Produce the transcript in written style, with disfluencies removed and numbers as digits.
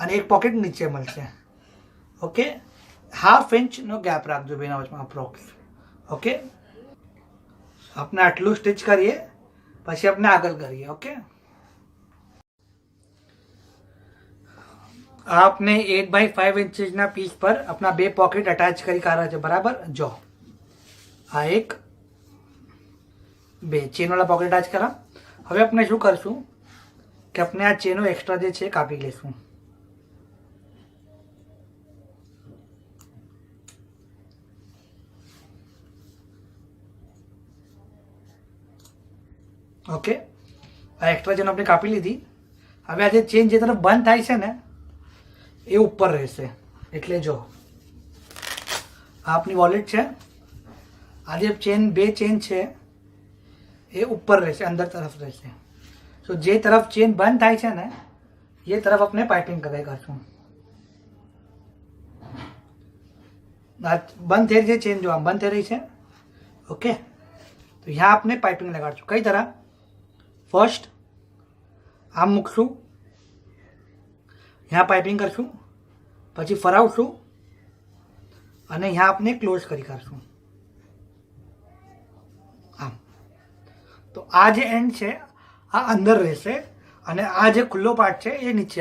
અને એક પોકેટ નીચે મળશે. ઓકે, 1/2 ઇંચનો ગેપ રાખજો બેના વચમાં અપ્રોક્સ. ઓકે, આપણે આટલું સ્ટિચ કરીએ, પછી આપણે આગળ કરીએ. ઓકે, आपने 8/5 इंचेसના પીસ પર આપણા 2 પોકેટ અટેચ કરી કાઢવા છે. બરાબર, જો આ 1 2 ચેનવાળા પોકેટ અટેચ કરા. હવે આપણે શું કરશું કે આપણે આ ચેનો એક્સ્ટ્રા જે છે કાપી લઈશું. ઓકે, આ એક્સ્ટ્રા ચેન આપણે કાપી લીધી. હવે આ જે ચેન જે તરફ બંધ થાય છે ને એ ઉપર રહેશે. એટલે જો આ આપની વોલેટ છે, આ જે ચેન 2 ચેન છે એ ઉપર રહેશે, અંદર તરફ રહેશે. તો જે તરફ ચેન બંધ થાય છે ને એ તરફ આપણે પાઇપિંગ કરાઈ કરશું. બંધ થઈ રહી છે ચેન, જો આમ બંધ થઈ રહી છે. ઓકે, તો यहाँ आपने पाइपिंग लगाड़શું. કઈ तरह? ફર્સ્ટ આમ મૂકશું, यहाँ પાઇપિંગ કરશું, પછી ફરાવશું અને यहाँ આપણે ક્લોઝ કરી કાઢશું આમ. તો આ જે એન્ડ છે આ અંદર રહેશે અને આ જે ખુલ્લો પાર્ટ છે એ નીચે